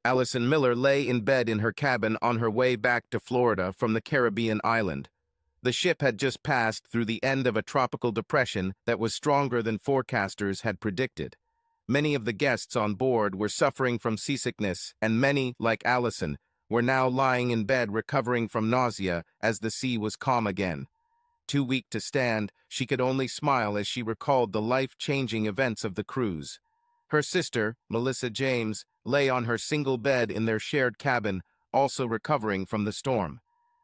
Allison Miller lay in bed in her cabin on her way back to Florida from the Caribbean island. The ship had just passed through the end of a tropical depression that was stronger than forecasters had predicted. Many of the guests on board were suffering from seasickness, and many, like Allison, were now lying in bed recovering from nausea as the sea was calm again. Too weak to stand, she could only smile as she recalled the life-changing events of the cruise. Her sister, Melissa James, lay on her single bed in their shared cabin, also recovering from the storm.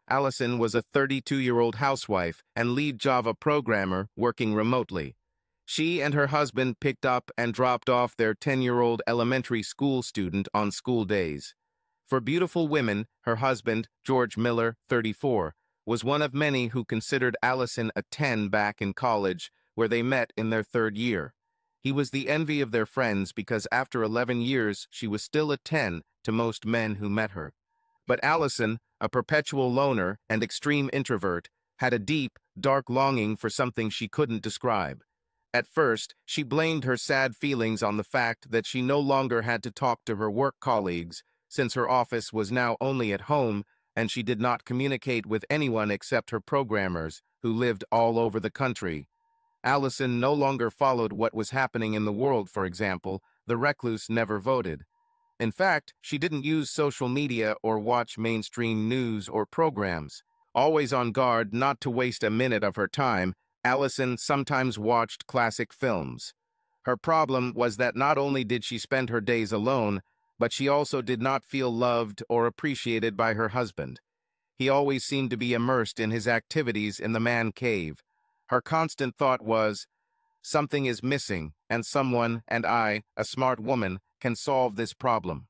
Allison was a 32-year-old housewife and lead Java programmer working remotely. She and her husband picked up and dropped off their 10-year-old elementary school student on school days. For beautiful women, her husband, George Miller, 34, was one of many who considered Allison a 10 back in college, where they met in their third year. He was the envy of their friends because after 11 years, she was still a 10 to most men who met her. But Allison, a perpetual loner and extreme introvert, had a deep, dark longing for something she couldn't describe. At first, she blamed her sad feelings on the fact that she no longer had to talk to her work colleagues, since her office was now only at home and she did not communicate with anyone except her programmers, who lived all over the country. Allison no longer followed what was happening in the world, for example. The recluse never voted. In fact, she didn't use social media or watch mainstream news or programs. Always on guard not to waste a minute of her time, Allison sometimes watched classic films. Her problem was that not only did she spend her days alone, but she also did not feel loved or appreciated by her husband. He always seemed to be immersed in his activities in the man cave. Her constant thought was, something is missing, and someone, and I, a smart woman, can solve this problem.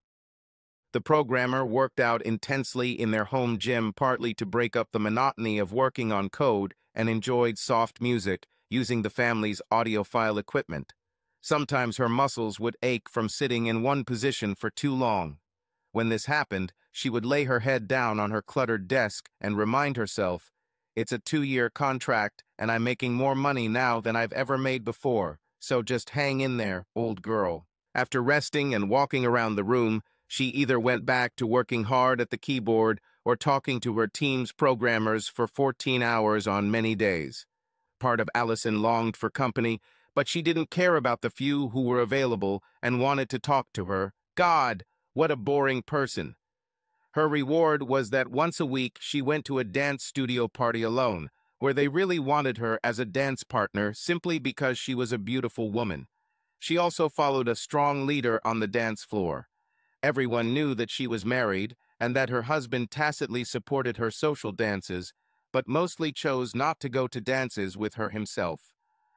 The programmer worked out intensely in their home gym, partly to break up the monotony of working on code, and enjoyed soft music, using the family's audiophile equipment. Sometimes her muscles would ache from sitting in one position for too long. When this happened, she would lay her head down on her cluttered desk and remind herself, it's a 2-year contract, and I'm making more money now than I've ever made before, so just hang in there, old girl. After resting and walking around the room, she either went back to working hard at the keyboard or talking to her team's programmers for 14 hours on many days. Part of Allison longed for company, but she didn't care about the few who were available and wanted to talk to her. God, what a boring person. Her reward was that once a week she went to a dance studio party alone, where they really wanted her as a dance partner simply because she was a beautiful woman. She also followed a strong leader on the dance floor. Everyone knew that she was married and that her husband tacitly supported her social dances, but mostly chose not to go to dances with her himself.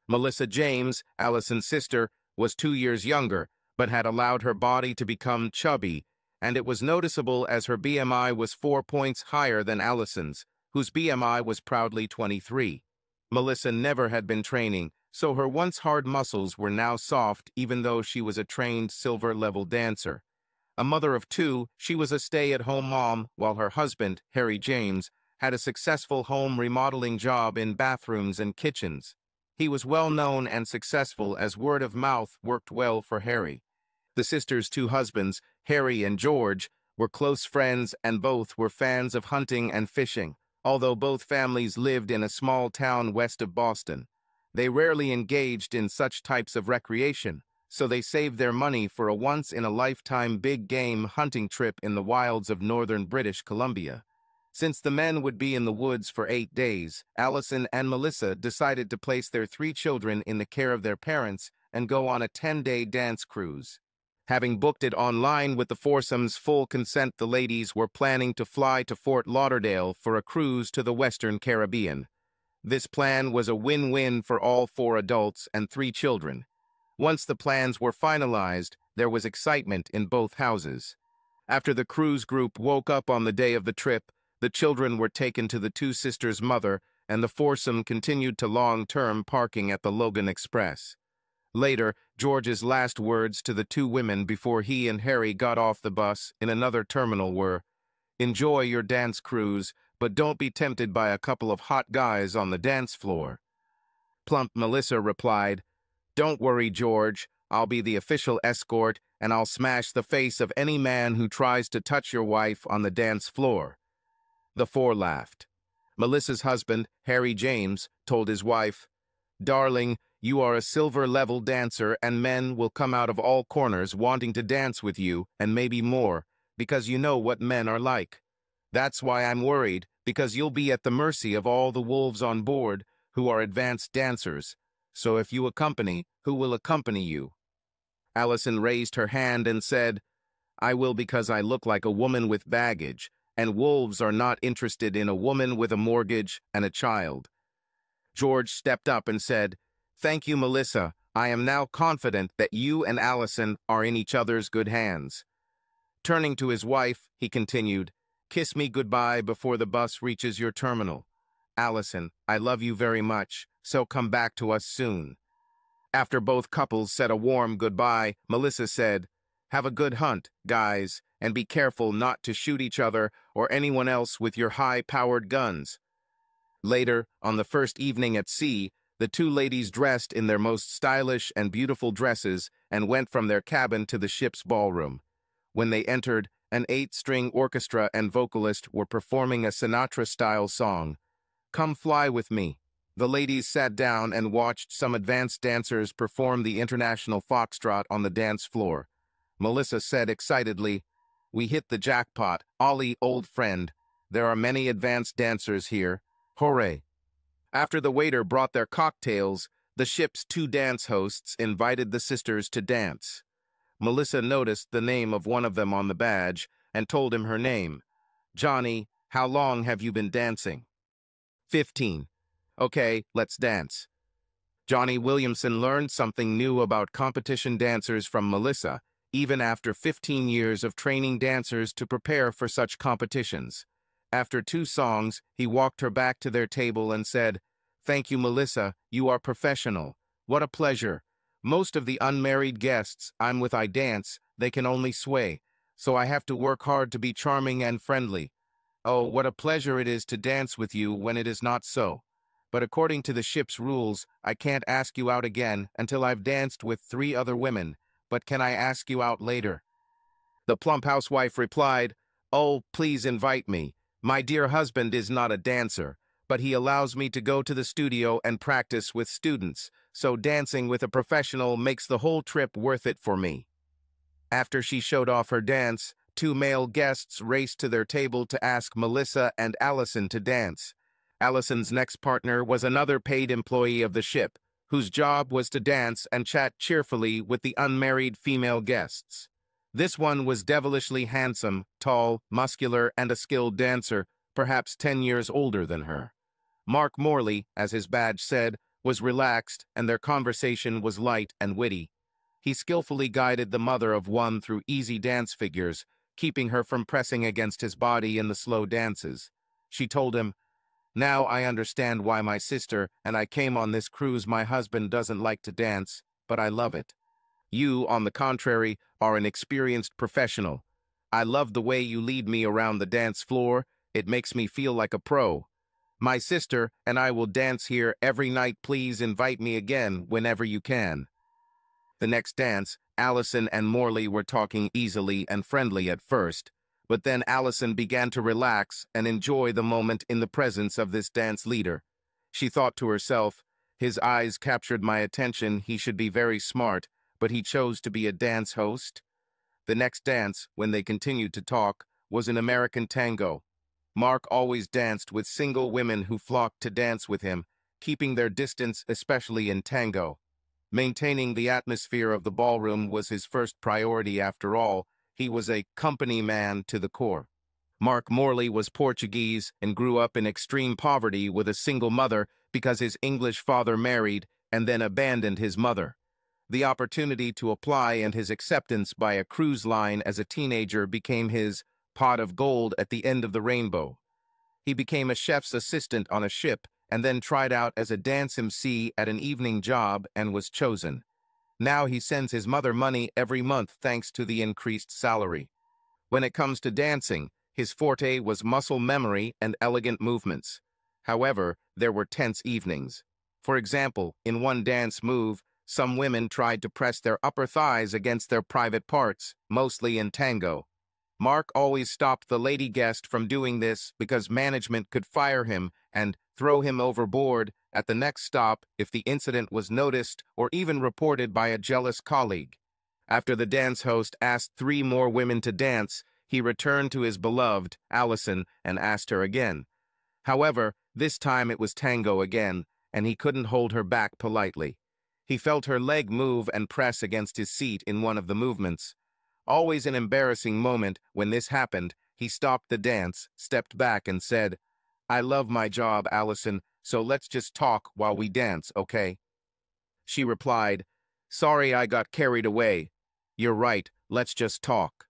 Melissa James, Allison's sister, was 2 years younger, but had allowed her body to become chubby, and it was noticeable as her BMI was 4 points higher than Allison's, whose BMI was proudly 23. Melissa never had been training, so her once hard muscles were now soft even though she was a trained silver-level dancer. A mother of 2, she was a stay-at-home mom, while her husband, Harry James, had a successful home remodeling job in bathrooms and kitchens. He was well known and successful as word of mouth worked well for Harry. The sisters' 2 husbands, Harry and George, were close friends and both were fans of hunting and fishing, although both families lived in a small town west of Boston. They rarely engaged in such types of recreation, so they saved their money for a once-in-a-lifetime big-game hunting trip in the wilds of northern British Columbia. Since the men would be in the woods for 8 days, Allison and Melissa decided to place their 3 children in the care of their parents and go on a 10-day dance cruise. Having booked it online with the foursome's full consent, the ladies were planning to fly to Fort Lauderdale for a cruise to the Western Caribbean. This plan was a win-win for all 4 adults and 3 children. Once the plans were finalized, there was excitement in both houses. After the cruise group woke up on the day of the trip, the children were taken to the 2 sisters' mother, and the foursome continued to long-term parking at the Logan Express. Later, George's last words to the 2 women before he and Harry got off the bus in another terminal were, "Enjoy your dance cruise, but don't be tempted by a couple of hot guys on the dance floor." Plump Melissa replied, "Don't worry, George. I'll be the official escort, and I'll smash the face of any man who tries to touch your wife on the dance floor." The four laughed. Melissa's husband, Harry James, told his wife, "Darling, you are a silver-level dancer, and men will come out of all corners wanting to dance with you, and maybe more, because you know what men are like. That's why I'm worried, because you'll be at the mercy of all the wolves on board, who are advanced dancers. So if you accompany, who will accompany you?" Allison raised her hand and said, "I will, because I look like a woman with baggage, and wolves are not interested in a woman with a mortgage and a child." George stepped up and said, "Thank you, Melissa. I am now confident that you and Allison are in each other's good hands." Turning to his wife, he continued, "Kiss me goodbye before the bus reaches your terminal. Allison, I love you very much, so come back to us soon." After both couples said a warm goodbye, Melissa said, "Have a good hunt, guys, and be careful not to shoot each other or anyone else with your high-powered guns." Later, on the first evening at sea, the two ladies dressed in their most stylish and beautiful dresses and went from their cabin to the ship's ballroom. When they entered, an 8-string orchestra and vocalist were performing a Sinatra-style song, "Come Fly With Me." The ladies sat down and watched some advanced dancers perform the international foxtrot on the dance floor. Melissa said excitedly, "We hit the jackpot, Ollie, old friend. There are many advanced dancers here. Hooray." After the waiter brought their cocktails, the ship's two dance hosts invited the sisters to dance. Melissa noticed the name of one of them on the badge and told him her name. "Johnny, how long have you been dancing?" 15. "Okay, let's dance." Johnny Williamson learned something new about competition dancers from Melissa, even after 15 years of training dancers to prepare for such competitions. After 2 songs, he walked her back to their table and said, "Thank you, Melissa. You are professional. What a pleasure. Most of the unmarried guests I'm with I dance, they can only sway, so I have to work hard to be charming and friendly. Oh, what a pleasure it is to dance with you when it is not so. But according to the ship's rules, I can't ask you out again until I've danced with 3 other women. But can I ask you out later?" The plump housewife replied, "Oh, please invite me. My dear husband is not a dancer, but he allows me to go to the studio and practice with students, so dancing with a professional makes the whole trip worth it for me." After she showed off her dance, 2 male guests raced to their table to ask Melissa and Allison to dance. Allison's next partner was another paid employee of the ship, whose job was to dance and chat cheerfully with the unmarried female guests. This one was devilishly handsome, tall, muscular, and a skilled dancer, perhaps 10 years older than her. Mark Morley, as his badge said, was relaxed, and their conversation was light and witty. He skillfully guided the mother of one through easy dance figures, keeping her from pressing against his body in the slow dances. She told him, "Now I understand why my sister and I came on this cruise. My husband doesn't like to dance, but I love it. You, on the contrary, are an experienced professional. I love the way you lead me around the dance floor. It makes me feel like a pro. My sister and I will dance here every night. Please invite me again whenever you can." The next dance, Allison and Morley were talking easily and friendly at first, but then Allison began to relax and enjoy the moment in the presence of this dance leader. She thought to herself, "His eyes captured my attention. He should be very smart, but he chose to be a dance host." The next dance, when they continued to talk, was an American tango. Mark always danced with single women who flocked to dance with him, keeping their distance, especially in tango. Maintaining the atmosphere of the ballroom was his first priority. After all, he was a company man to the core. Mark Morley was Portuguese and grew up in extreme poverty with a single mother because his English father married and then abandoned his mother. The opportunity to apply and his acceptance by a cruise line as a teenager became his pot of gold at the end of the rainbow. He became a chef's assistant on a ship and then tried out as a dance MC at an evening job and was chosen. Now he sends his mother money every month thanks to the increased salary. When it comes to dancing, his forte was muscle memory and elegant movements. However, there were tense evenings. For example, in one dance move, Some women tried to press their upper thighs against their private parts, mostly in tango. Mark always stopped the lady guest from doing this because management could fire him and throw him overboard at the next stop if the incident was noticed or even reported by a jealous colleague. After the dance host asked 3 more women to dance, he returned to his beloved, Allison, and asked her again. However, this time it was tango again, and he couldn't hold her back politely. He felt her leg move and press against his seat in one of the movements. Always an embarrassing moment when this happened, he stopped the dance, stepped back, and said, "I love my job, Allison, so let's just talk while we dance, okay?" She replied, "Sorry I got carried away. You're right, let's just talk."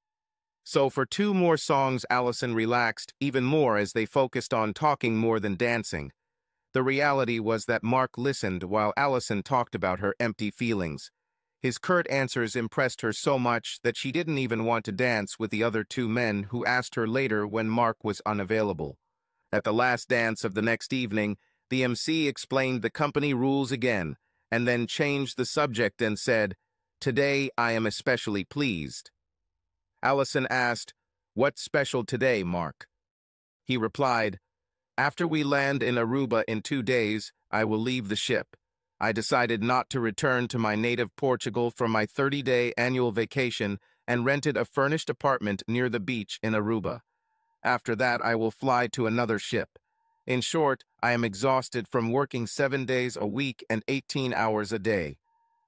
So for 2 more songs, Allison relaxed even more as they focused on talking more than dancing. The reality was that Mark listened while Allison talked about her empty feelings. His curt answers impressed her so much that she didn't even want to dance with the other 2 men who asked her later when Mark was unavailable. At the last dance of the next evening, the MC explained the company rules again, and then changed the subject and said, "Today I am especially pleased." Allison asked, "What's special today, Mark?" He replied, "After we land in Aruba in 2 days, I will leave the ship. I decided not to return to my native Portugal for my 30-day annual vacation and rented a furnished apartment near the beach in Aruba. After that, I will fly to another ship. In short, I am exhausted from working 7 days a week and 18 hours a day.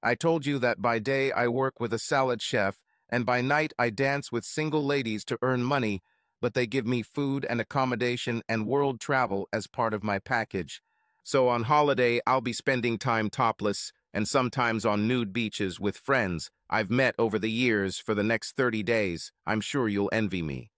I told you that by day I work with a salad chef, and by night I dance with single ladies to earn money, but they give me food and accommodation and world travel as part of my package. So on holiday, I'll be spending time topless and sometimes on nude beaches with friends I've met over the years for the next 30 days. I'm sure you'll envy me."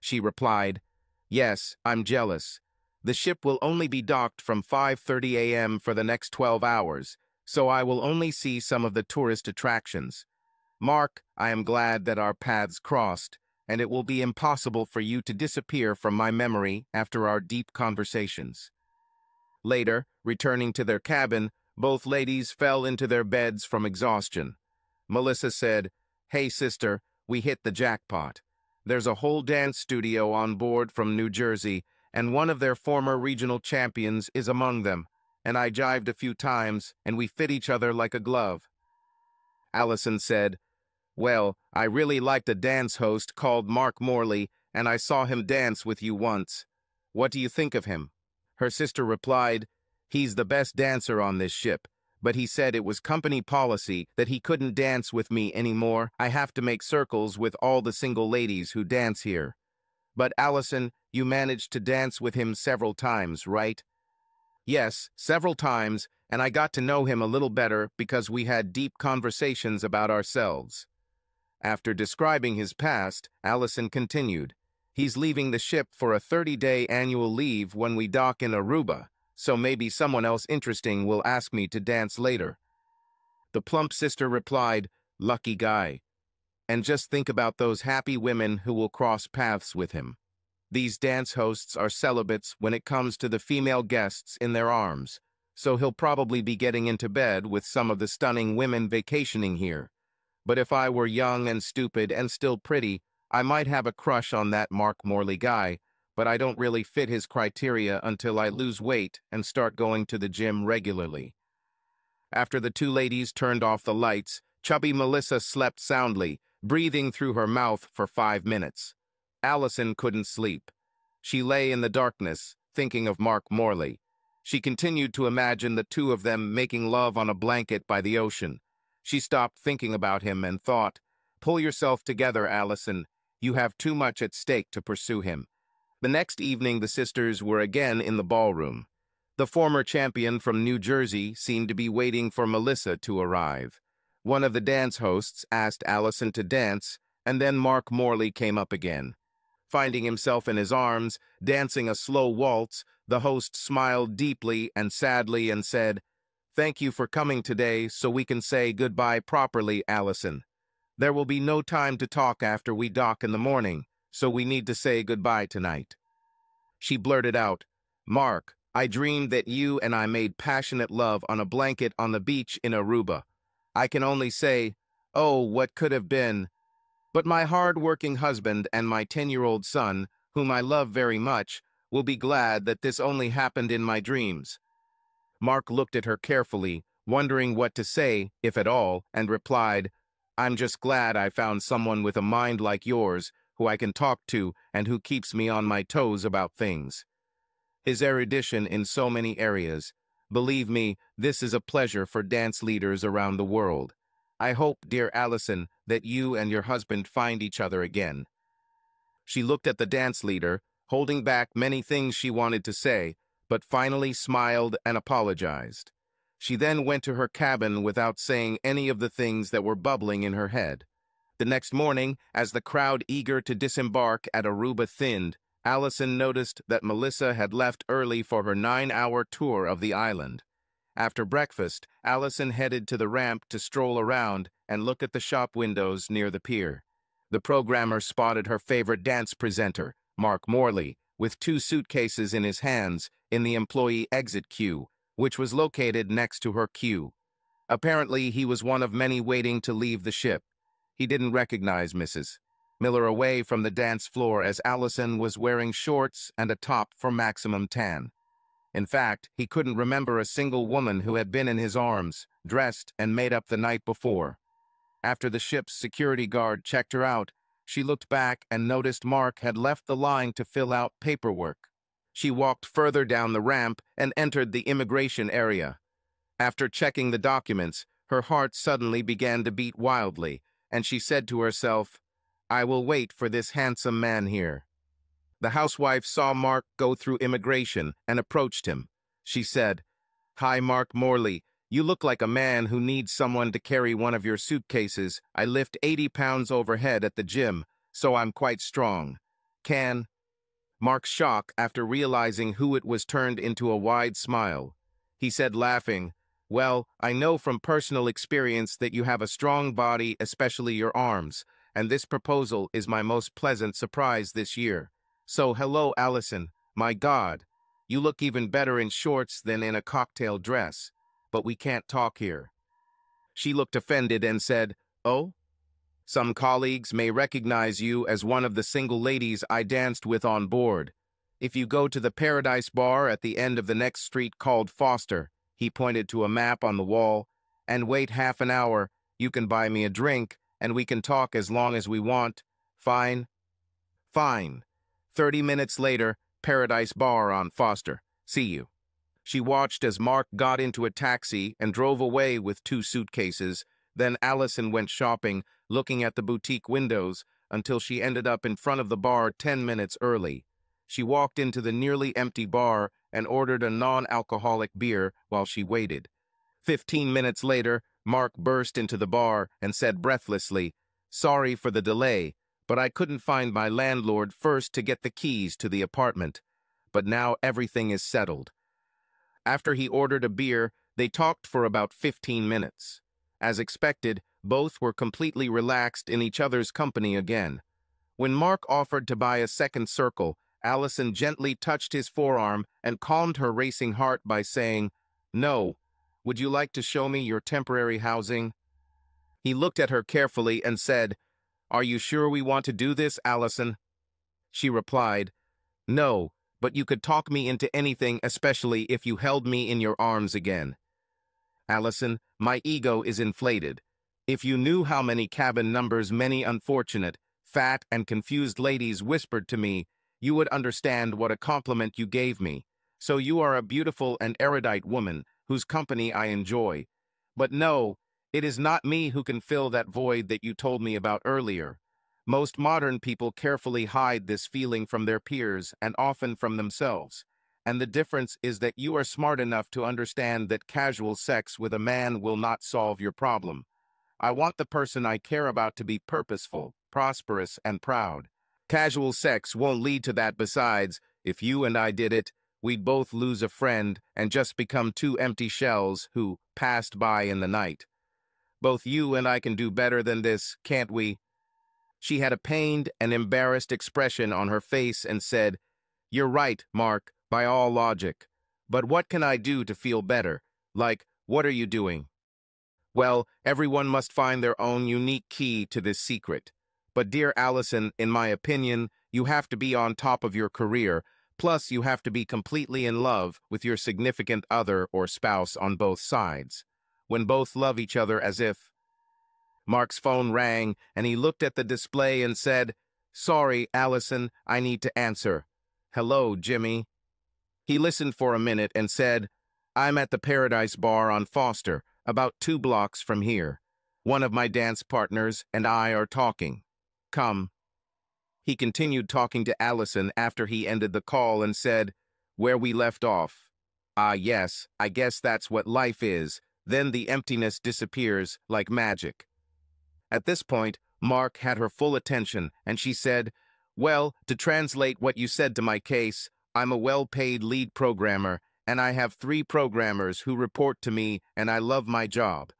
She replied, "Yes, I'm jealous. The ship will only be docked from 5:30 a.m. for the next 12 hours, so I will only see some of the tourist attractions. Mark, I am glad that our paths crossed, and it will be impossible for you to disappear from my memory after our deep conversations." Later, returning to their cabin, both ladies fell into their beds from exhaustion. Melissa said, "Hey sister, we hit the jackpot. There's a whole dance studio on board from New Jersey, and one of their former regional champions is among them, and I jived a few times, and we fit each other like a glove." Allison said, "Well, I really liked a dance host called Mark Morley, and I saw him dance with you once. What do you think of him?" Her sister replied, "He's the best dancer on this ship, but he said it was company policy that he couldn't dance with me anymore. I have to make circles with all the single ladies who dance here." "But Allison, you managed to dance with him several times, right?" "Yes, several times, and I got to know him a little better because we had deep conversations about ourselves." After describing his past, Allison continued, "He's leaving the ship for a 30-day annual leave when we dock in Aruba, so maybe someone else interesting will ask me to dance later." The plump sister replied, "Lucky guy. And just think about those happy women who will cross paths with him. These dance hosts are celibates when it comes to the female guests in their arms, so he'll probably be getting into bed with some of the stunning women vacationing here. But if I were young and stupid and still pretty, I might have a crush on that Mark Morley guy, but I don't really fit his criteria until I lose weight and start going to the gym regularly." After the 2 ladies turned off the lights, chubby Melissa slept soundly, breathing through her mouth for 5 minutes. Allison couldn't sleep. She lay in the darkness, thinking of Mark Morley. She continued to imagine the 2 of them making love on a blanket by the ocean. She stopped thinking about him and thought, "Pull yourself together, Allison. You have too much at stake to pursue him." The next evening, the sisters were again in the ballroom. The former champion from New Jersey seemed to be waiting for Melissa to arrive. One of the dance hosts asked Allison to dance, and then Mark Morley came up again. Finding himself in his arms, dancing a slow waltz, the host smiled deeply and sadly and said, "Thank you for coming today so we can say goodbye properly, Allison. There will be no time to talk after we dock in the morning, so we need to say goodbye tonight." She blurted out, "Mark, I dreamed that you and I made passionate love on a blanket on the beach in Aruba. I can only say, oh, what could have been. But my hard-working husband and my 10-year-old son, whom I love very much, will be glad that this only happened in my dreams." Mark looked at her carefully, wondering what to say, if at all, and replied, "I'm just glad I found someone with a mind like yours, who I can talk to and who keeps me on my toes about things." His erudition in so many areas. Believe me, this is a pleasure for dance leaders around the world. I hope, dear Allison, that you and your husband find each other again. She looked at the dance leader, holding back many things she wanted to say, but finally smiled and apologized. She then went to her cabin without saying any of the things that were bubbling in her head. The next morning, as the crowd eager to disembark at Aruba thinned, Allison noticed that Melissa had left early for her 9-hour tour of the island. After breakfast, Allison headed to the ramp to stroll around and look at the shop windows near the pier. The programmer spotted her favorite dance presenter, Mark Morley, with 2 suitcases in his hands in the employee exit queue, which was located next to her queue. Apparently, he was one of many waiting to leave the ship. He didn't recognize Mrs. Miller away from the dance floor as Allison was wearing shorts and a top for maximum tan. In fact, he couldn't remember a single woman who had been in his arms, dressed and made up the night before. After the ship's security guard checked her out, she looked back and noticed Mark had left the line to fill out paperwork. She walked further down the ramp and entered the immigration area. After checking the documents, her heart suddenly began to beat wildly, and she said to herself, "I will wait for this handsome man here." The housewife saw Mark go through immigration and approached him. She said, "Hi, Mark Morley. You look like a man who needs someone to carry one of your suitcases. I lift 80 pounds overhead at the gym, so I'm quite strong. Can—" Mark's shock after realizing who it was turned into a wide smile. He said, laughing, "Well, I know from personal experience that you have a strong body, especially your arms, and this proposal is my most pleasant surprise this year. So hello, Allison. My God, you look even better in shorts than in a cocktail dress. But we can't talk here." She looked offended and said, "Oh? Some colleagues may recognize you as one of the single ladies I danced with on board. If you go to the Paradise Bar at the end of the next street called Foster," he pointed to a map on the wall, "and wait half an hour, you can buy me a drink, and we can talk as long as we want. Fine?" "Fine." 30 minutes later, Paradise Bar on Foster. "See you." She watched as Mark got into a taxi and drove away with 2 suitcases. Then Allison went shopping, looking at the boutique windows, until she ended up in front of the bar 10 minutes early. She walked into the nearly empty bar and ordered a non-alcoholic beer while she waited. 15 minutes later, Mark burst into the bar and said breathlessly, "Sorry for the delay, but I couldn't find my landlord first to get the keys to the apartment. But now everything is settled." After he ordered a beer, they talked for about 15 minutes. As expected, both were completely relaxed in each other's company again. When Mark offered to buy a second circle, Allison gently touched his forearm and calmed her racing heart by saying, "No. Would you like to show me your temporary housing?" He looked at her carefully and said, "Are you sure we want to do this, Allison?" She replied, "No, but you could talk me into anything, especially if you held me in your arms again." "Allison, my ego is inflated. If you knew how many cabin numbers many unfortunate, fat, and confused ladies whispered to me, you would understand what a compliment you gave me. So you are a beautiful and erudite woman, whose company I enjoy. But no, it is not me who can fill that void that you told me about earlier. Most modern people carefully hide this feeling from their peers and often from themselves. And the difference is that you are smart enough to understand that casual sex with a man will not solve your problem. I want the person I care about to be purposeful, prosperous, and proud. Casual sex won't lead to that. Besides, if you and I did it, we'd both lose a friend and just become 2 empty shells who passed by in the night. Both you and I can do better than this, can't we?" She had a pained and embarrassed expression on her face and said, "You're right, Mark, by all logic. But what can I do to feel better? Like, what are you doing? Well, everyone must find their own unique key to this secret. But dear Allison, in my opinion, you have to be on top of your career, plus you have to be completely in love with your significant other or spouse on both sides. When both love each other as if... Mark's phone rang, and he looked at the display and said, "Sorry, Allison, I need to answer. Hello, Jimmy." He listened for a minute and said, "I'm at the Paradise Bar on Foster, about 2 blocks from here. One of my dance partners and I are talking. Come." He continued talking to Allison after he ended the call and said, "Where we left off. Ah, yes, I guess that's what life is. Then the emptiness disappears like magic." At this point, Mark had her full attention, and she said, "Well, to translate what you said to my case, I'm a well-paid lead programmer, and I have 3 programmers who report to me, and I love my job.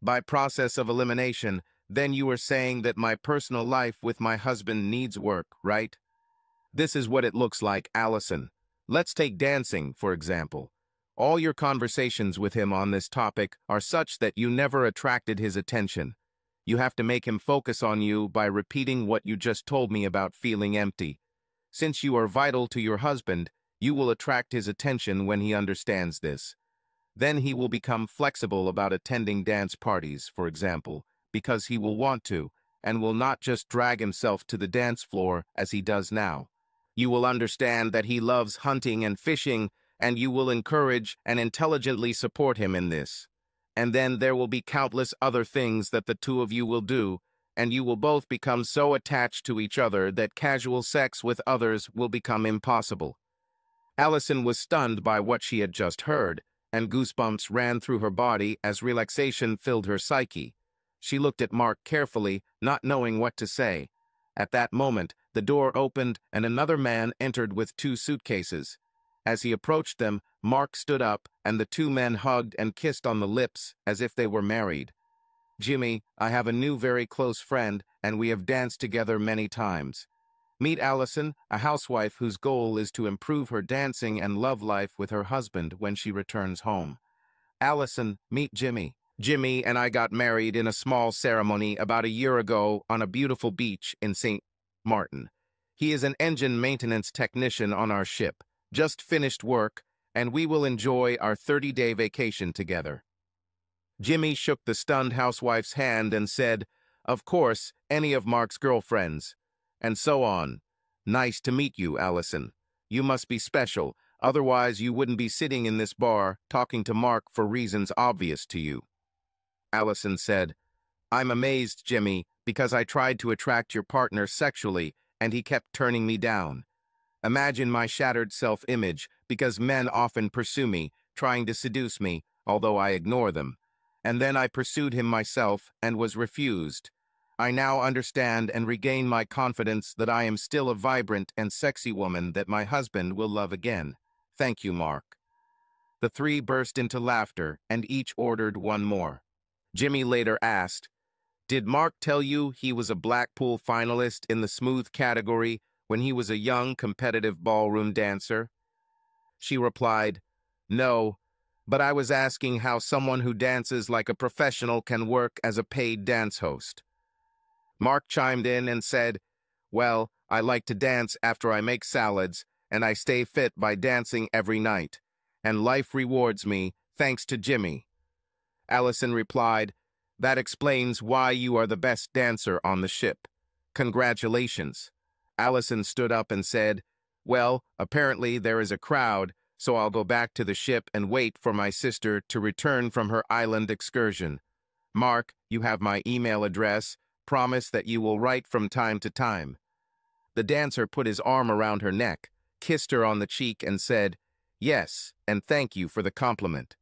By process of elimination, then you are saying that my personal life with my husband needs work, right? This is what it looks like, Allison. Let's take dancing, for example. All your conversations with him on this topic are such that you never attracted his attention. You have to make him focus on you by repeating what you just told me about feeling empty. Since you are vital to your husband, you will attract his attention when he understands this. Then he will become flexible about attending dance parties, for example, because he will want to, and will not just drag himself to the dance floor as he does now. You will understand that he loves hunting and fishing, and you will encourage and intelligently support him in this. And then there will be countless other things that the two of you will do, and you will both become so attached to each other that casual sex with others will become impossible." Allison was stunned by what she had just heard, and goosebumps ran through her body as relaxation filled her psyche. She looked at Mark carefully, not knowing what to say. At that moment, the door opened and another man entered with 2 suitcases. As he approached them, Mark stood up, and the 2 men hugged and kissed on the lips as if they were married. "Jimmy, I have a new very close friend, and we have danced together many times. Meet Allison, a housewife whose goal is to improve her dancing and love life with her husband when she returns home. Allison, meet Jimmy. Jimmy and I got married in a small ceremony about a year ago on a beautiful beach in St. Martin. He is an engine maintenance technician on our ship, just finished work, and we will enjoy our 30-day vacation together." Jimmy shook the stunned housewife's hand and said, "Of course, any of Mark's girlfriends," and so on. "Nice to meet you, Allison. You must be special, otherwise you wouldn't be sitting in this bar talking to Mark for reasons obvious to you." Allison said, "I'm amazed, Jimmy, because I tried to attract your partner sexually, and he kept turning me down. Imagine my shattered self-image, because men often pursue me, trying to seduce me, although I ignore them. And then I pursued him myself and was refused. I now understand and regain my confidence that I am still a vibrant and sexy woman that my husband will love again. Thank you, Mark." The 3 burst into laughter, and each ordered 1 more. Jimmy later asked, "Did Mark tell you he was a Blackpool finalist in the smooth category when he was a young, competitive ballroom dancer?" She replied, "No, but I was asking how someone who dances like a professional can work as a paid dance host." Mark chimed in and said, "Well, I like to dance after I make salads, and I stay fit by dancing every night. And life rewards me, thanks to Jimmy." Allison replied, "That explains why you are the best dancer on the ship. Congratulations." Allison stood up and said, "Well, apparently there is a crowd, so I'll go back to the ship and wait for my sister to return from her island excursion. Mark, you have my email address. Promise that you will write from time to time." The dancer put his arm around her neck, kissed her on the cheek, and said, "Yes, and thank you for the compliment."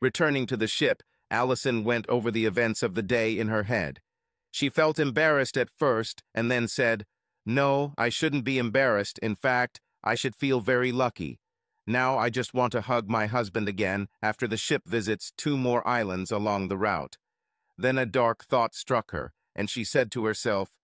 Returning to the ship, Allison went over the events of the day in her head. She felt embarrassed at first and then said, "No, I shouldn't be embarrassed. In fact, I should feel very lucky. Now I just want to hug my husband again after the ship visits 2 more islands along the route." Then a dark thought struck her, and she said to herself,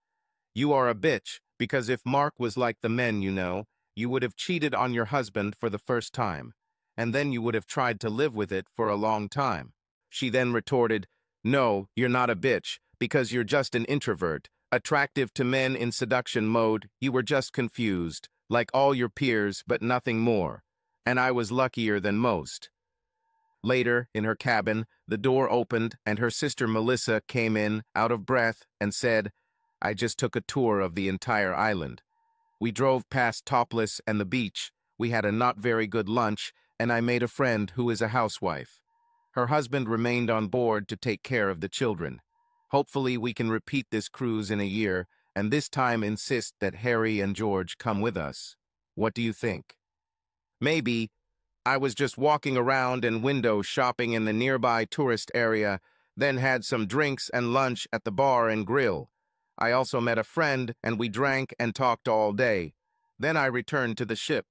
"You are a bitch, because if Mark was like the men you know, you would have cheated on your husband for the first time. and then you would have tried to live with it for a long time. She then retorted, "No, you're not a bitch, because you're just an introvert, attractive to men in seduction mode. You were just confused, like all your peers, but nothing more. And I was luckier than most." Later, in her cabin, the door opened and her sister Melissa came in, out of breath, and said, "I just took a tour of the entire island. We drove past Topless and the beach, we had a not very good lunch, and I made a friend who is a housewife. Her husband remained on board to take care of the children. Hopefully we can repeat this cruise in a year, and this time insist that Harry and George come with us. What do you think?" "Maybe. I was just walking around and window shopping in the nearby tourist area, then had some drinks and lunch at the bar and grill. I also met a friend and we drank and talked all day. Then I returned to the ship."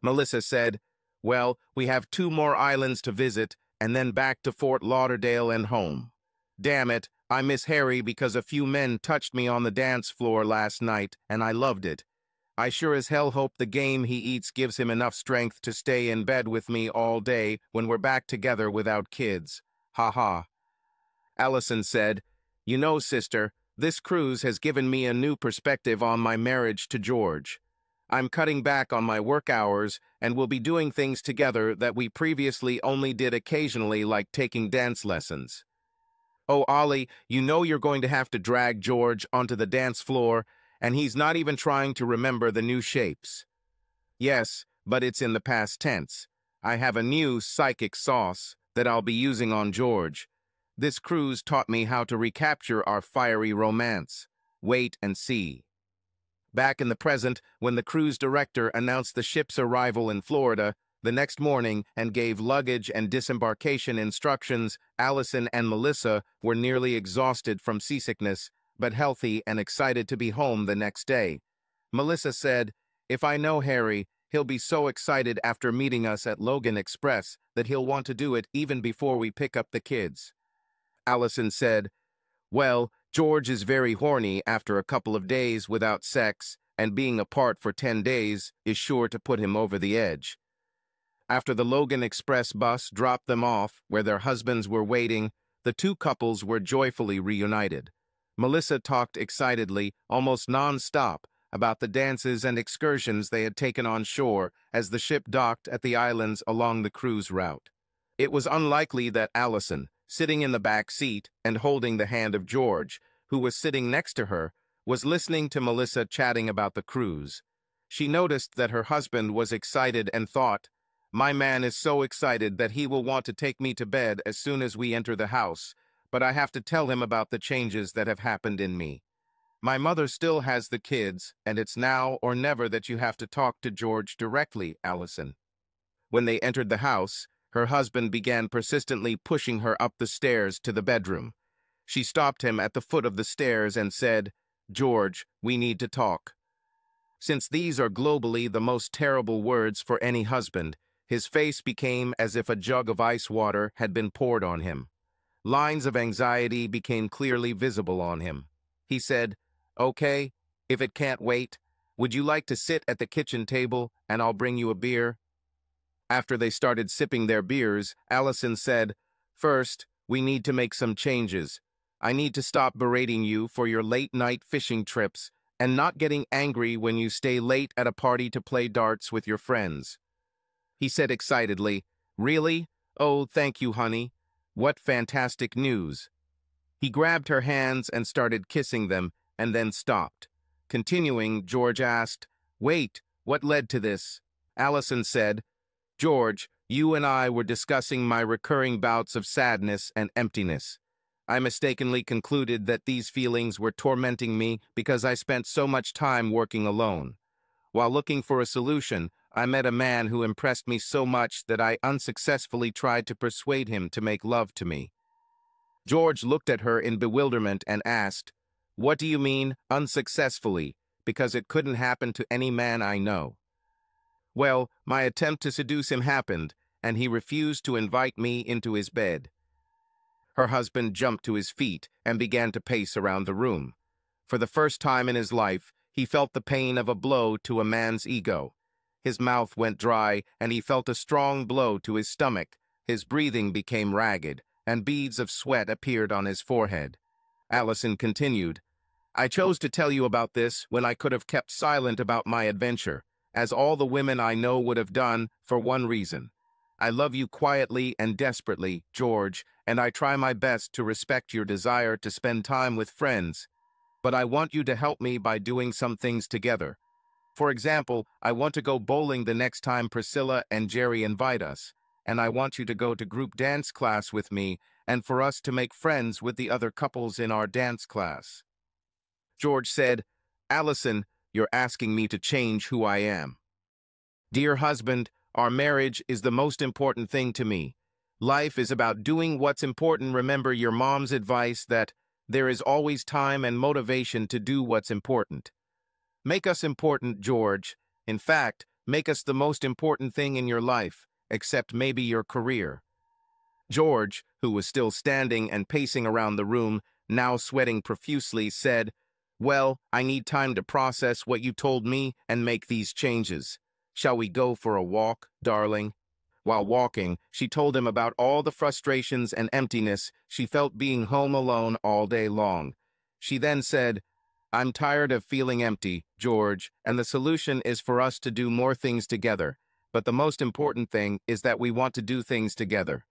Melissa said, "Well, we have 2 more islands to visit and then back to Fort Lauderdale and home. Damn it, I miss Harry because a few men touched me on the dance floor last night and I loved it. I sure as hell hope the game he eats gives him enough strength to stay in bed with me all day when we're back together without kids. Ha ha." Allison said, "You know, sister, this cruise has given me a new perspective on my marriage to George. I'm cutting back on my work hours and will be doing things together that we previously only did occasionally, like taking dance lessons. Oh, Ollie, you know you're going to have to drag George onto the dance floor, and he's not even trying to remember the new shapes." "Yes, but it's in the past tense. I have a new psychic sauce that I'll be using on George. This cruise taught me how to recapture our fiery romance. Wait and see." Back in the present, when the cruise director announced the ship's arrival in Florida the next morning and gave luggage and disembarkation instructions, Allison and Melissa were nearly exhausted from seasickness, but healthy and excited to be home the next day. Melissa said, "If I know Harry, he'll be so excited after meeting us at Logan Express that he'll want to do it even before we pick up the kids." Allison said, "Well, George is very horny after a couple of days without sex, and being apart for 10 days is sure to put him over the edge." After the Logan Express bus dropped them off, where their husbands were waiting, the 2 couples were joyfully reunited. Melissa talked excitedly, almost non-stop, about the dances and excursions they had taken on shore as the ship docked at the islands along the cruise route. It was unlikely that Allison, sitting in the back seat and holding the hand of George, who was sitting next to her, was listening to Melissa chatting about the cruise. She noticed that her husband was excited and thought, "My man is so excited that he will want to take me to bed as soon as we enter the house, but I have to tell him about the changes that have happened in me. My mother still has the kids, and it's now or never that you have to talk to George directly, Allison." When they entered the house, her husband began persistently pushing her up the stairs to the bedroom. She stopped him at the foot of the stairs and said, "George, we need to talk." Since these are globally the most terrible words for any husband, his face became as if a jug of ice water had been poured on him. Lines of anxiety became clearly visible on him. He said, "Okay, if it can't wait, would you like to sit at the kitchen table and I'll bring you a beer?" After they started sipping their beers, Allison said, "First, we need to make some changes. I need to stop berating you for your late-night fishing trips and not getting angry when you stay late at a party to play darts with your friends." He said excitedly, "Really? Oh, thank you, honey. What fantastic news." He grabbed her hands and started kissing them, and then stopped. Continuing, George asked, "Wait, what led to this?" Allison said, "George, you and I were discussing my recurring bouts of sadness and emptiness. I mistakenly concluded that these feelings were tormenting me because I spent so much time working alone. While looking for a solution, I met a man who impressed me so much that I unsuccessfully tried to persuade him to make love to me." George looked at her in bewilderment and asked, "What do you mean, unsuccessfully? Because it couldn't happen to any man I know." "Well, my attempt to seduce him happened, and he refused to invite me into his bed." Her husband jumped to his feet and began to pace around the room. For the first time in his life, he felt the pain of a blow to a man's ego. His mouth went dry, and he felt a strong blow to his stomach. His breathing became ragged, and beads of sweat appeared on his forehead. Allison continued, I chose to tell you about this when I could have kept silent about my adventure, as all the women I know would have done, for one reason. I love you quietly and desperately, George, and I try my best to respect your desire to spend time with friends. But I want you to help me by doing some things together. For example, I want to go bowling the next time Priscilla and Jerry invite us, and I want you to go to group dance class with me and for us to make friends with the other couples in our dance class. George said, Allison, you're asking me to change who I am. Dear husband, our marriage is the most important thing to me. Life is about doing what's important. Remember your mom's advice that there is always time and motivation to do what's important. Make us important, George. In fact, make us the most important thing in your life, except maybe your career. George, who was still standing and pacing around the room, now sweating profusely, said, Well, I need time to process what you told me and make these changes. Shall we go for a walk, darling? While walking, she told him about all the frustrations and emptiness she felt being home alone all day long. She then said, I'm tired of feeling empty, George, and the solution is for us to do more things together. But the most important thing is that we want to do things together.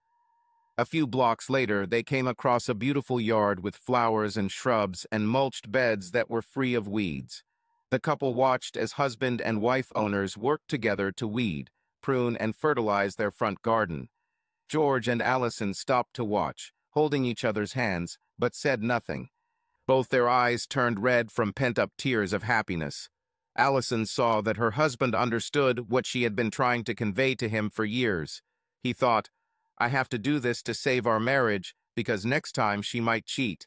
A few blocks later, they came across a beautiful yard with flowers and shrubs and mulched beds that were free of weeds. The couple watched as husband and wife owners worked together to weed, prune, and fertilize their front garden. George and Allison stopped to watch, holding each other's hands, but said nothing. Both their eyes turned red from pent-up tears of happiness. Allison saw that her husband understood what she had been trying to convey to him for years. He thought, I have to do this to save our marriage, because next time she might cheat.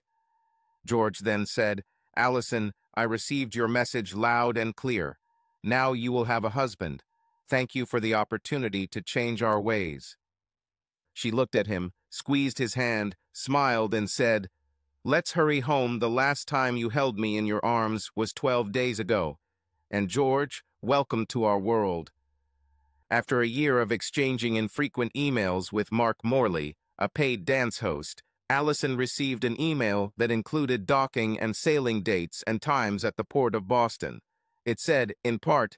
George then said, Allison, I received your message loud and clear. Now you will have a husband. Thank you for the opportunity to change our ways. She looked at him, squeezed his hand, smiled, and said, Let's hurry home. The last time you held me in your arms was 12 days ago. And George, welcome to our world. After a year of exchanging infrequent emails with Mark Morley, a paid dance host, Allison received an email that included docking and sailing dates and times at the port of Boston. It said, in part,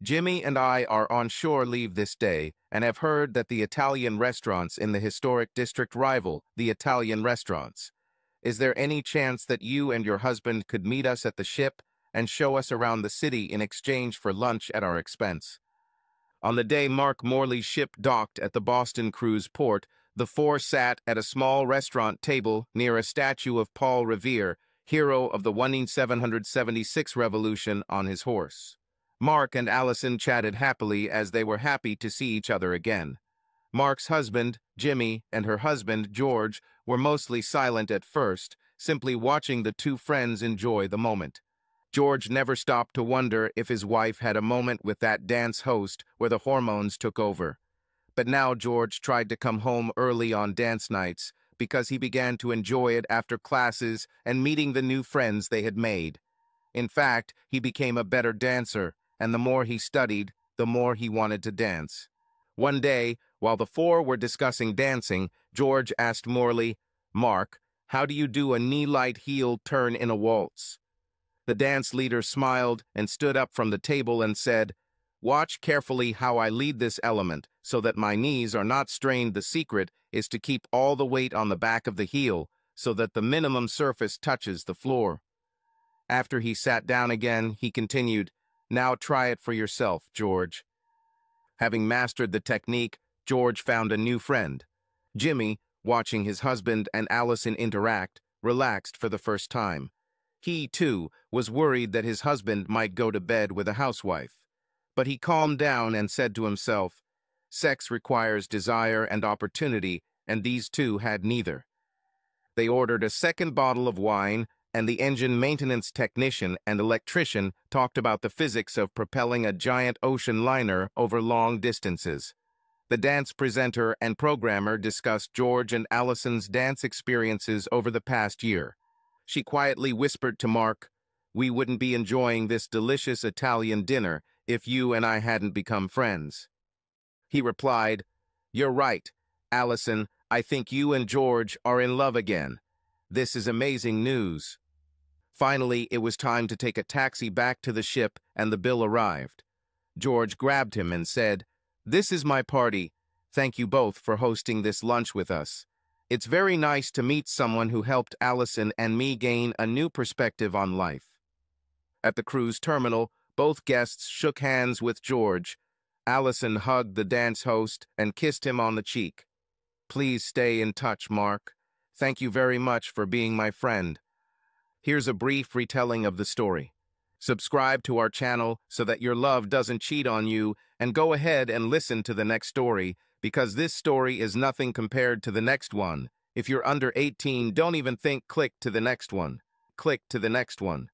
Jimmy and I are on shore leave this day and have heard that the Italian restaurants in the historic district rival the Italian restaurants. Is there any chance that you and your husband could meet us at the ship and show us around the city in exchange for lunch at our expense? On the day Mark Morley's ship docked at the Boston cruise port, the four sat at a small restaurant table near a statue of Paul Revere, hero of the 1776 Revolution, on his horse. Mark and Allison chatted happily as they were happy to see each other again. Mark's husband, Jimmy, and her husband, George, were mostly silent at first, simply watching the two friends enjoy the moment. George never stopped to wonder if his wife had a moment with that dance host where the hormones took over. But now George tried to come home early on dance nights because he began to enjoy it after classes and meeting the new friends they had made. In fact, he became a better dancer, and the more he studied, the more he wanted to dance. One day, while the four were discussing dancing, George asked Morley, Mark, how do you do a knee-light heel turn in a waltz? The dance leader smiled and stood up from the table and said, Watch carefully how I lead this element so that my knees are not strained. The secret is to keep all the weight on the back of the heel so that the minimum surface touches the floor. After he sat down again, he continued, Now try it for yourself, George. Having mastered the technique, George found a new friend. Jimmy, watching his husband and Allison interact, relaxed for the first time. He, too, was worried that his husband might go to bed with a housewife. But he calmed down and said to himself, Sex requires desire and opportunity, and these two had neither. They ordered a second bottle of wine, and the engine maintenance technician and electrician talked about the physics of propelling a giant ocean liner over long distances. The dance presenter and programmer discussed George and Allison's dance experiences over the past year. She quietly whispered to Mark, We wouldn't be enjoying this delicious Italian dinner if you and I hadn't become friends. He replied, "You're right, Allison. I think you and George are in love again. This is amazing news." Finally, it was time to take a taxi back to the ship, and the bill arrived. George grabbed him and said, "This is my party. Thank you both for hosting this lunch with us. It's very nice to meet someone who helped Allison and me gain a new perspective on life." At the cruise terminal, both guests shook hands with George. Allison hugged the dance host and kissed him on the cheek. "Please stay in touch, Mark. Thank you very much for being my friend." Here's a brief retelling of the story. Subscribe to our channel so that your love doesn't cheat on you, and go ahead and listen to the next story, because this story is nothing compared to the next one. If you're under 18, don't even think click to the next one. Click to the next one.